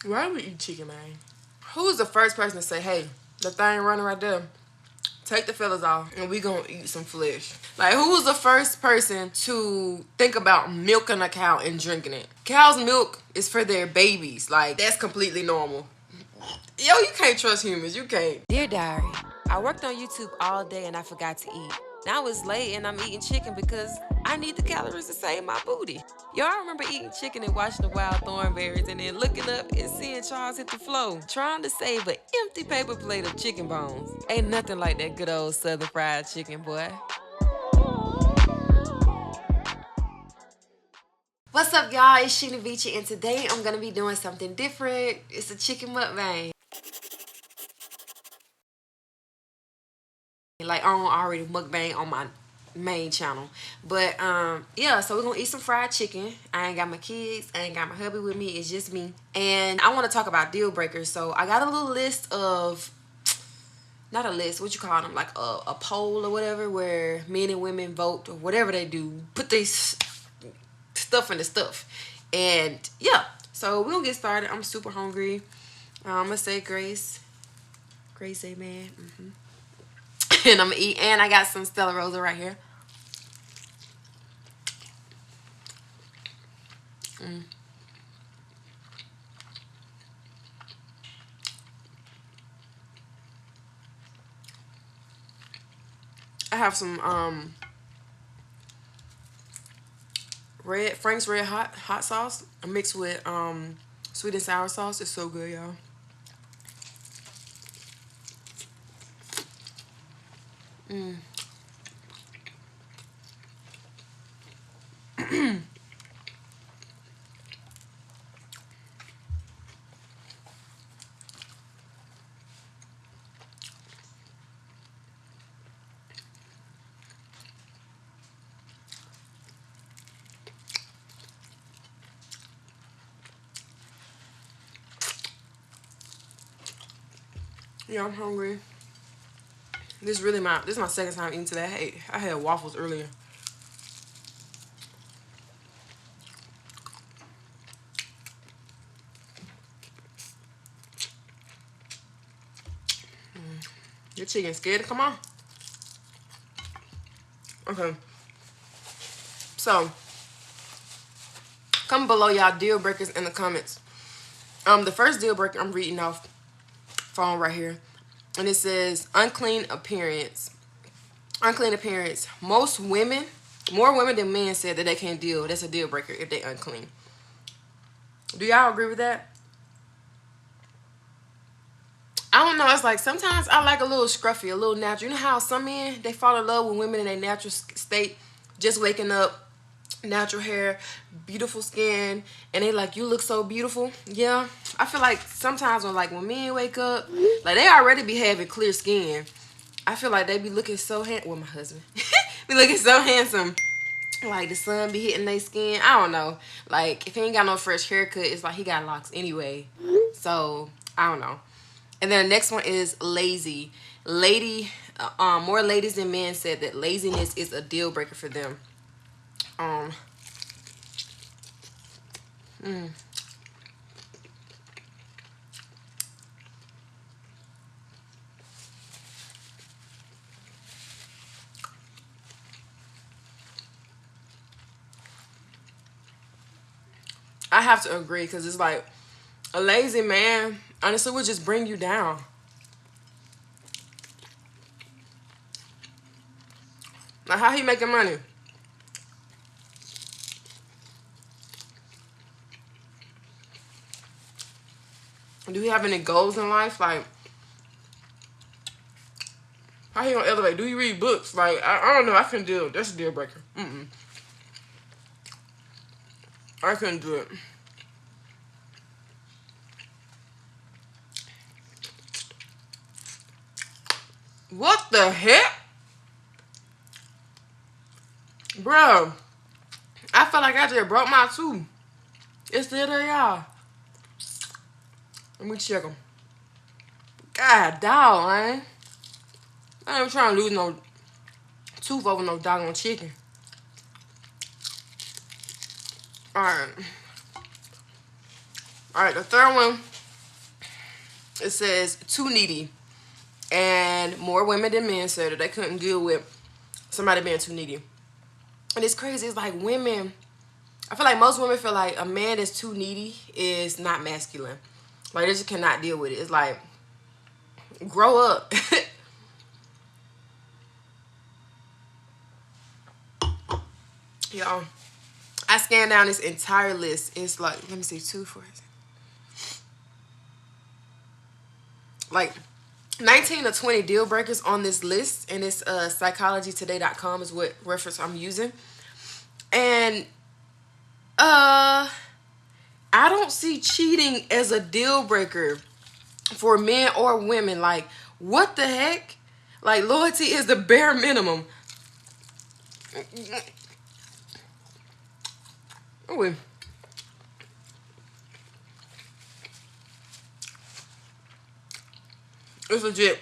Why do we eat chicken, man? Who's the first person to say, hey, the thing running right there, take the feathers off and we gonna eat some flesh? Like, who was the first person to think about milking a cow and drinking it? Cow's milk is for their babies. Like, that's completely normal. Yo, you can't trust humans. You can't. Dear Diary, I worked on YouTube all day and I forgot to eat. Now it's late and I'm eating chicken because I need the calories to save my booty. Y'all remember eating chicken and watching the wild thornberries and then looking up and seeing Charles hit the floor, trying to save an empty paper plate of chicken bones. Ain't nothing like that good old southern fried chicken, boy. What's up, y'all? It's ShenaVici, and today I'm gonna be doing something different. It's a chicken mukbang. Like, I don't already mukbang on my main channel, but yeah, so we're gonna eat some fried chicken. I ain't got my kids, I ain't got my hubby with me, it's just me. And I want to talk about deal breakers. So I got a little list of, not a list, what you call them, like a poll or whatever, where men and women vote or whatever they do, put this stuff in the stuff. And yeah, so we're gonna get started. I'm super hungry. I'm gonna say grace, amen. And I'm gonna eat, and I got some Stella Rosa right here. I have some Frank's red hot sauce mixed with sweet and sour sauce. It's so good, y'all. Yeah, I'm hungry. This is my second time eating today. Hey, I had waffles earlier. Your chicken scared to come on? Okay. So, comment below y'all deal breakers in the comments. The first deal breaker I'm reading off phone right here, and it says unclean appearance. Unclean appearance. More women than men said that they can't deal. That's a deal breaker if they unclean. Do y'all agree with that? I don't know. It's like sometimes I like a little scruffy, a little natural. You know how some men, they fall in love with women in their natural state, just waking up, natural hair, beautiful skin, and they like, you look so beautiful. Yeah, I feel like sometimes when men wake up, like they already be having clear skin. I feel like they be looking so handsome. Well, my husband be looking so handsome. Like the sun be hitting their skin. I don't know. Like if he ain't got no fresh haircut, it's like he got locks anyway. So I don't know. And then the next one is lazy. More ladies than men said that laziness is a deal breaker for them. I have to agree, because it's like a lazy man honestly would just bring you down. Like, how he making money? Do he have any goals in life? Like, how he gonna elevate? Do you read books? Like, I don't know. I couldn't do it. That's a deal breaker. I couldn't do it. What the heck? Bro, I feel like I just broke my tooth. It's still there, y'all. Let me check them. God, dog, man. I ain't trying to lose no tooth over no doggone chicken. Alright. Alright, the third one It says too needy. And more women than men said that they couldn't deal with somebody being too needy. And it's crazy. It's like women, I feel like most women feel like a man that's too needy is not masculine. Like they just cannot deal with it. It's like, grow up. Y'all, I scanned down this entire list. It's like, let me see, 2, 4, like 19 or 20 deal breakers on this list. And it's psychologytoday.com is what reference I'm using. And I don't see cheating as a deal breaker for men or women. Like, what the heck? Like, loyalty is the bare minimum. Oh, it's legit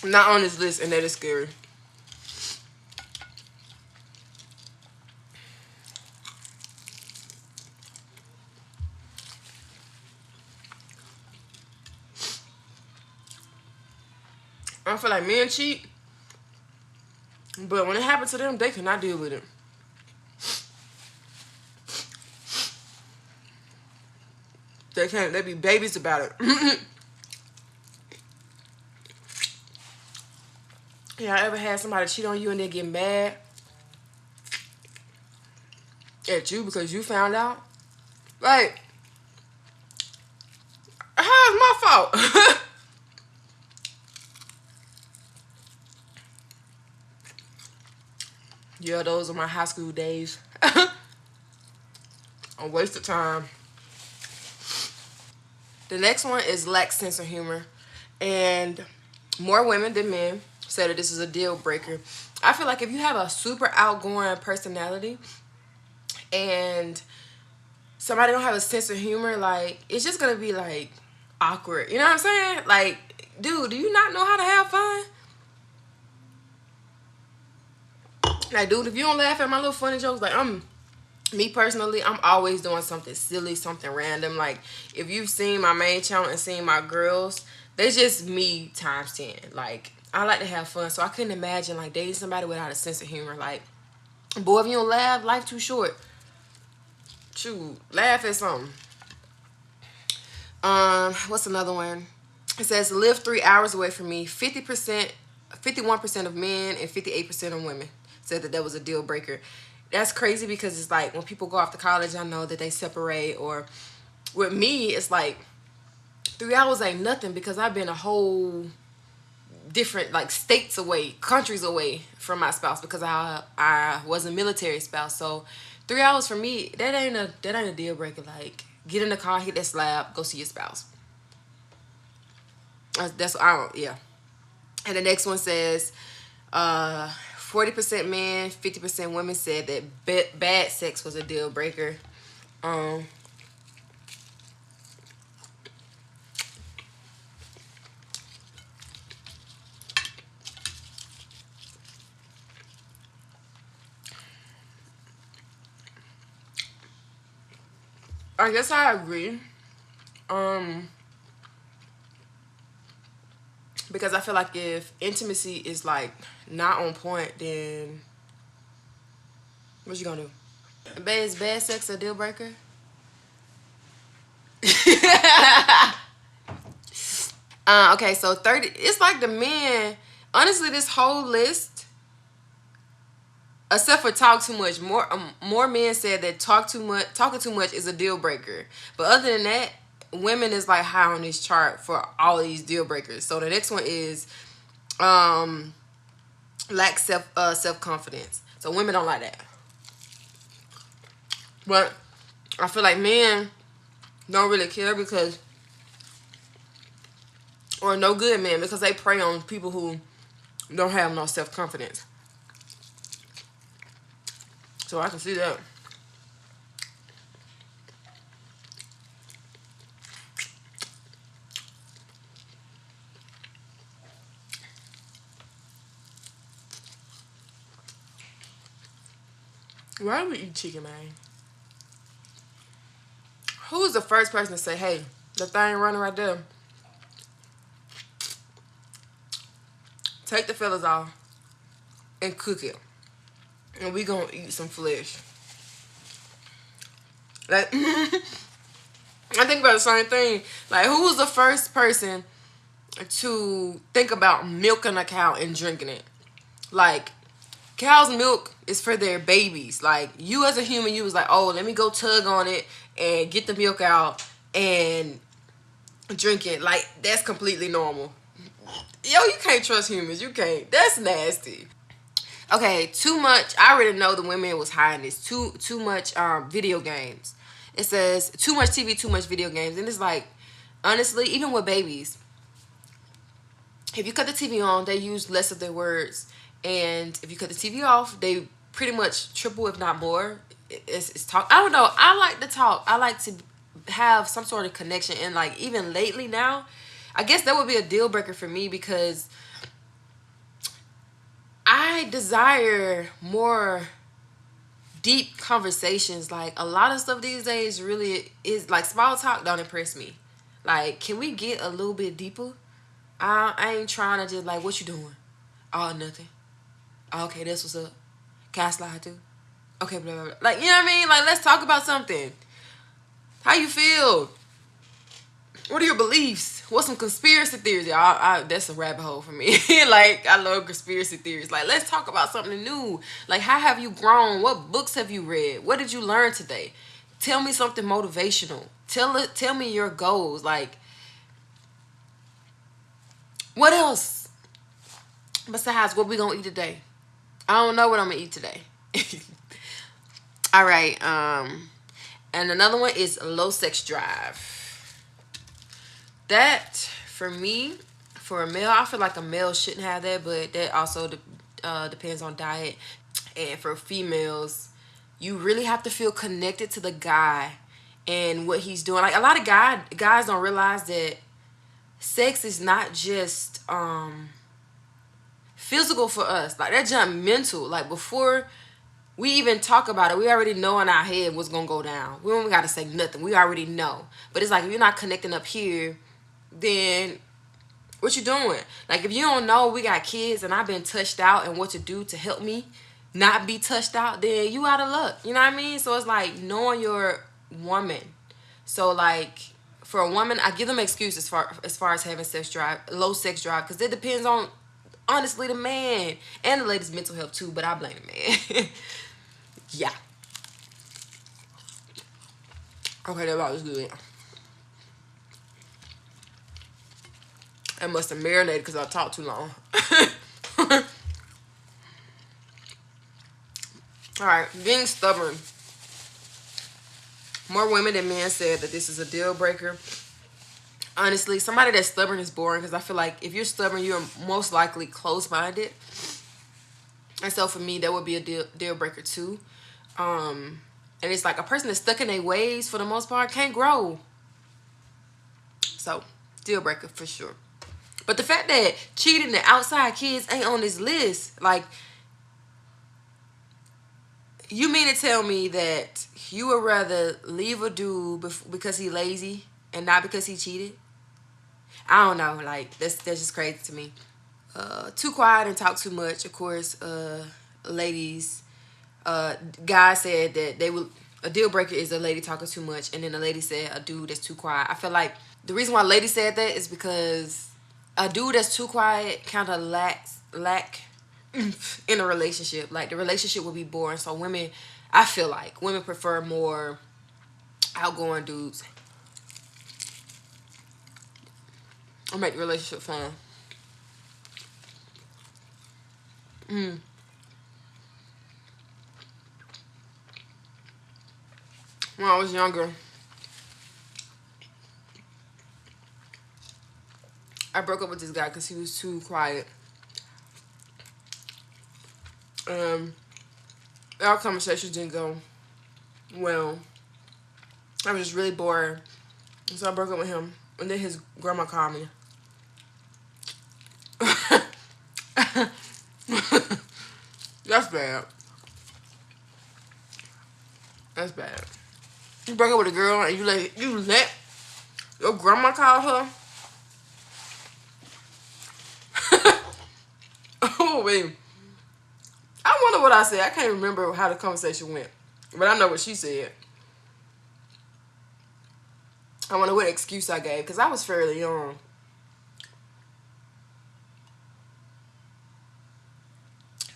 not on this list, and that is scary. I feel like men cheat, but when it happens to them, they cannot deal with it. They can't. They be babies about it. Yeah, I ever had somebody cheat on you and they get mad at you because you found out? Like, how is my fault? Yeah, those are my high school days. A waste of time. The next one is lack sense of humor. And more women than men said that this is a deal breaker. I feel like if you have a super outgoing personality and somebody don't have a sense of humor, like, it's just gonna be like awkward. You know what I'm saying? Like, dude, do you not know how to have fun? Like, dude, if you don't laugh at my little funny jokes, like, me personally, I'm always doing something silly, something random. Like, if you've seen my main channel and seen my girls, they just me times 10. Like, I like to have fun, so I couldn't imagine, like, dating somebody without a sense of humor. Like, boy, if you don't laugh, life too short. Shoot, laugh at something. What's another one? It says, live 3 hours away from me. 51% of men and 58% of women said that was a deal breaker. That's crazy because it's like when people go off to college, I know that they separate. Or with me, it's like 3 hours ain't nothing because I've been a whole different, like, states away, countries away from my spouse because I was a military spouse. So 3 hours for me, that ain't a deal breaker. Like, get in the car, hit that slab, go see your spouse. That's I don't, yeah. And the next one says 40% men, 50% women said that bad sex was a deal breaker. I guess I agree. Because I feel like if intimacy is like not on point, then what you gonna do? Is bad sex a deal breaker? Okay, so 30. It's like the men. Honestly, this whole list, except for talk too much, more men said that talking too much is a deal breaker. But other than that, women is like high on this chart for all of these deal breakers. So the next one is lack self confidence. So women don't like that. But I feel like men don't really care because, or no good men, because they prey on people who don't have no self confidence. So I can see that. Why do we eat chicken, man? Who's the first person to say, hey, the thing running right there? Take the feathers off and cook it. And we gonna eat some flesh. Like, I think about the same thing. Like, who was the first person to think about milking a cow and drinking it? Like, cow's milk is for their babies. Like, you as a human, you was like, oh, let me go tug on it and get the milk out and drink it. Like, that's completely normal. Yo, you can't trust humans. You can't. That's nasty. Okay, too much. I already know the women was hiding this. Too much video games. It says too much TV, too much video games. And it's like, honestly, even with babies, if you cut the TV on, they use less of their words. And if you cut the TV off, they pretty much triple, if not more. It's talk. I don't know. I like to talk. I like to have some sort of connection. And like, even lately now, I guess that would be a deal breaker for me, because I desire more deep conversations. Like, a lot of stuff these days really is like small talk don't impress me. Like, can we get a little bit deeper? I ain't trying to just like, what you doing? Oh, nothing. Oh, okay, that's what's up. Can I slide too? Okay, blah, blah, blah. Like, you know what I mean? Like, let's talk about something. How you feel? What are your beliefs? What's some conspiracy theories? That's a rabbit hole for me. Like, I love conspiracy theories. Like, let's talk about something new. Like, how have you grown? What books have you read? What did you learn today? Tell me something motivational. Tell me your goals. Like, what else besides what we gonna eat today? I don't know what I'm gonna eat today. All right. And another one is low sex drive. That, for me, for a male, I feel like a male shouldn't have that, but that also depends on diet. And for females, you really have to feel connected to the guy and what he's doing. Like, a lot of guys don't realize that sex is not just physical for us. Like, that jump mental. Like, before we even talk about it, we already know in our head what's gonna go down. We don't even gotta say nothing. We already know. But it's like, if you're not connecting up here, then what you doing? Like, if you don't know we got kids and I've been touched out and what to do to help me not be touched out, then you out of luck. You know what I mean? So it's like knowing your woman. So like, for a woman, I give them excuse as far as having sex drive, low sex drive, because it depends on, honestly, the man and the lady's mental health too, but I blame the man. Yeah. Okay, that was good. I must have marinated because I talked too long. Alright, being stubborn. More women than men said that this is a deal breaker. Honestly, somebody that's stubborn is boring, because I feel like if you're stubborn, you're most likely close-minded. And so for me, that would be a deal breaker too. And it's like a person that's stuck in their ways for the most part can't grow. So, deal breaker for sure. But the fact that cheating and outside kids ain't on this list, like, you mean to tell me that you would rather leave a dude because he lazy and not because he cheated? I don't know. Like, that's just crazy to me. Too quiet and talk too much. Of course, ladies, guys said that they would. A deal breaker is a lady talking too much, and then a lady said a dude that's too quiet. I feel like the reason why ladies said that is because a dude that's too quiet kind of lack in a relationship. Like, the relationship would be boring. So women, I feel like women prefer more outgoing dudes. Or make the relationship fun. When I was younger, I broke up with this guy because he was too quiet. Our conversations didn't go well. I was just really bored. So I broke up with him. And then his grandma called me. That's bad. That's bad. You break up with a girl and you let your grandma call her. Oh wait. I wonder what I said. I can't remember how the conversation went. But I know what she said. I wonder what excuse I gave because I was fairly young.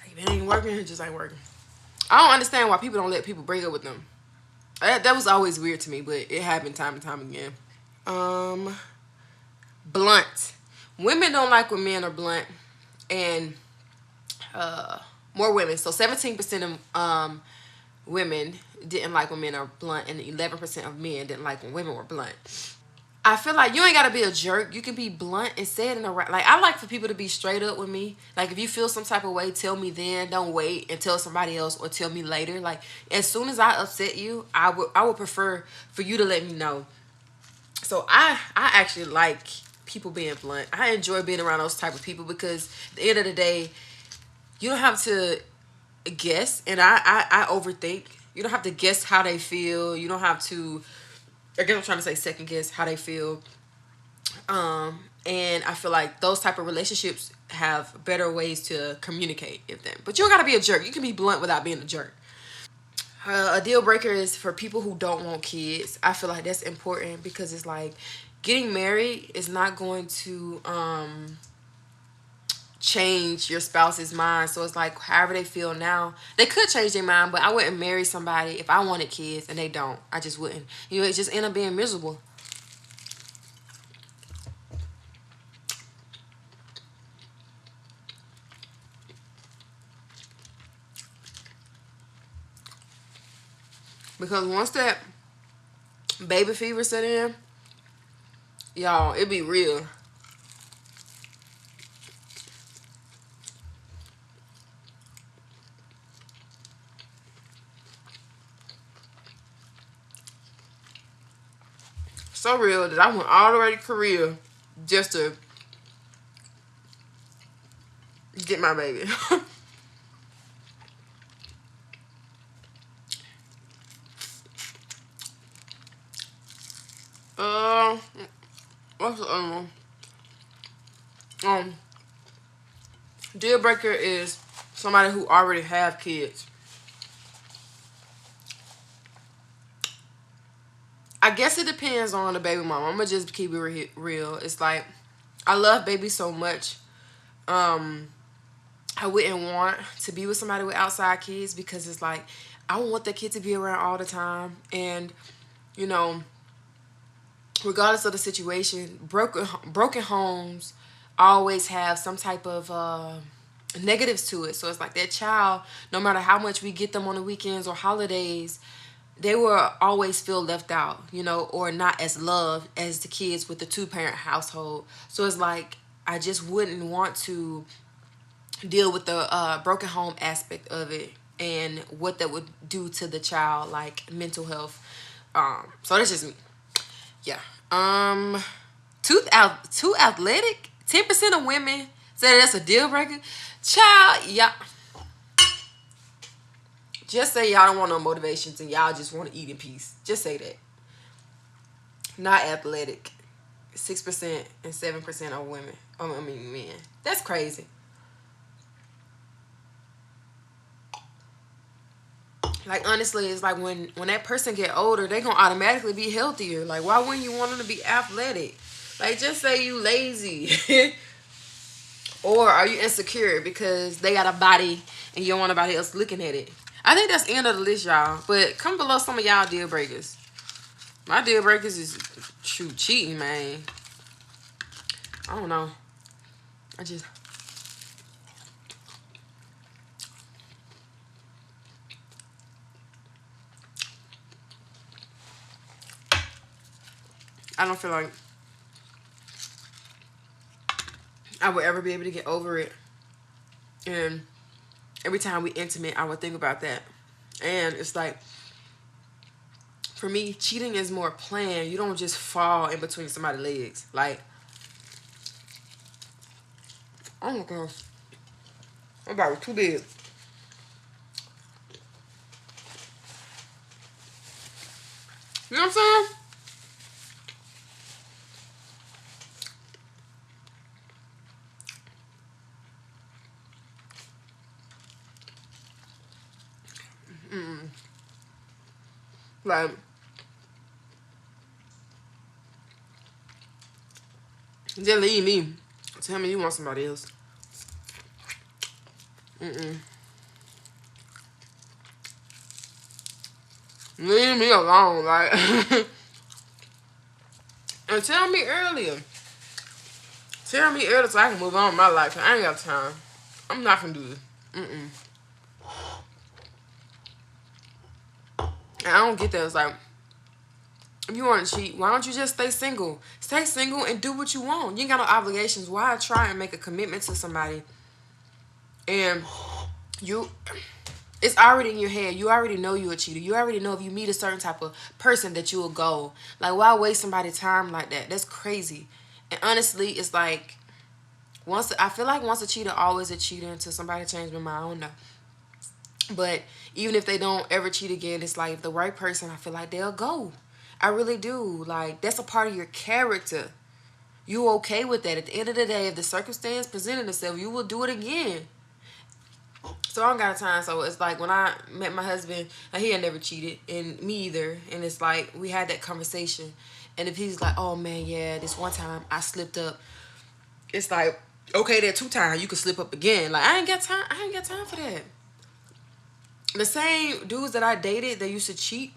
If it ain't working, it just ain't working. I don't understand why people don't let people break up with them. That was always weird to me, but it happened time and time again. Blunt. Women don't like when men are blunt, and more women. So 17% of women didn't like when men are blunt, and 11% of men didn't like when women were blunt. I feel like you ain't gotta be a jerk. You can be blunt and say it in a right. Like, I like for people to be straight up with me. Like, if you feel some type of way, tell me then. Don't wait and tell somebody else or tell me later. Like, as soon as I upset you, I would prefer for you to let me know. So I actually like people being blunt. I enjoy being around those type of people because at the end of the day, you don't have to guess, and I overthink. You don't have to guess how they feel. You don't have to. I guess I'm trying to say second guess how they feel. And I feel like those type of relationships have better ways to communicate with them. But you don't gotta be a jerk. You can be blunt without being a jerk. A deal breaker is for people who don't want kids. I feel like that's important because it's like getting married is not going to change your spouse's mind. So it's like however they feel now, they could change their mind, but I wouldn't marry somebody if I wanted kids and they don't. I just wouldn't. You know, it just end up being miserable. Because once that baby fever set in, y'all, it be real. So real that I went all the way to Korea just to get my baby. uh, what's the other one? Um, Deal breaker is somebody who already have kids. I guess it depends on the baby mama. I'm gonna just keep it real. It's like I love babies so much. I wouldn't want to be with somebody with outside kids because it's like I want the kid to be around all the time, and you know, regardless of the situation, broken homes always have some type of negatives to it. So it's like that child, no matter how much we get them on the weekends or holidays, they will always feel left out, you know, or not as loved as the kids with the two-parent household. So it's like I just wouldn't want to deal with the broken home aspect of it and what that would do to the child, like mental health. So that's just me. Yeah. Too athletic. 10% of women say that's a deal breaker. Child, yeah. Just say y'all don't want no motivations and y'all just want to eat in peace. Just say that. Not athletic. 6% and 7% are women. I mean men. That's crazy. Like, honestly, it's like when that person get older, they gonna automatically be healthier. Like, why wouldn't you want them to be athletic? Like, just say you lazy. Or are you insecure because they got a body and you don't want nobody else looking at it? I think that's the end of the list, y'all. But come below some of y'all deal breakers. My deal breakers is shoot cheating, man. I don't know. I don't feel like I would ever be able to get over it. And every time we intimate, I would think about that. And it's like, for me, cheating is more planned. You don't just fall in between somebody's legs. Like, oh my gosh. My body was too big. You know what I'm saying? Like, just leave me. Tell me you want somebody else. Leave me alone, like. And tell me earlier. Tell me earlier so I can move on with my life. I ain't got time. I'm not gonna do this. And I don't get that. It's like, if you want to cheat, why don't you just stay single? Stay single and do what you want. You ain't got no obligations. Why try and make a commitment to somebody? And you, it's already in your head. You already know you're a cheater. You already know if you meet a certain type of person that you will go. Like, why waste somebody's time like that? That's crazy. And honestly, it's like, I feel like once a cheater, always a cheater until somebody changes their mind. I don't know. But even if they don't ever cheat again, it's like, if the right person, I feel like they'll go. I really do. Like, that's a part of your character. You okay with that. At the end of the day, if the circumstance presented itself, you will do it again. So I don't got time. So it's like, when I met my husband, he had never cheated, and me either. And it's like, we had that conversation. And if he's like, oh man, yeah, this one time I slipped up, it's like, okay, that 2 times you can slip up again. Like, I ain't got time for that. The same dudes that I dated that used to cheat,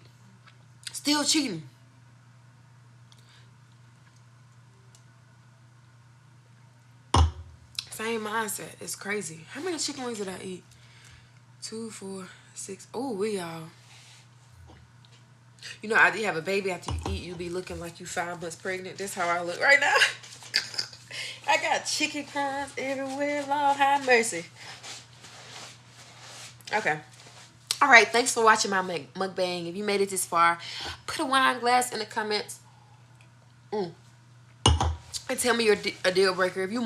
still cheating. Same mindset. It's crazy. How many chicken wings did I eat? 2, 4, 6. Oh, we y'all. You know, after you have a baby, after you eat, you be looking like you 5 months pregnant. That's how I look right now. I got chicken crumbs everywhere. Lord have mercy. Okay. All right. Thanks for watching my mukbang. If you made it this far, put a wine glass in the comments. And tell me a deal breaker. If you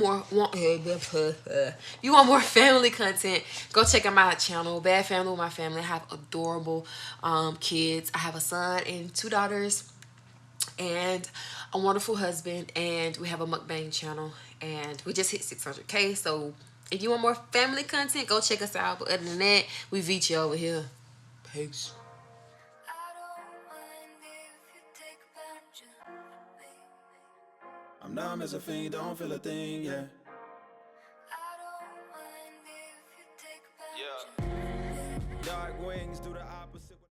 you want more family content, go check out my channel, Bad Family with My Family. I have adorable kids. I have a son and 2 daughters and a wonderful husband, and we have a mukbang channel, and we just hit 600K. So if you want more family content, go check us out. But other than that, we Vici over here. Peace. I'm numb as a fiend, don't feel a thing, yeah.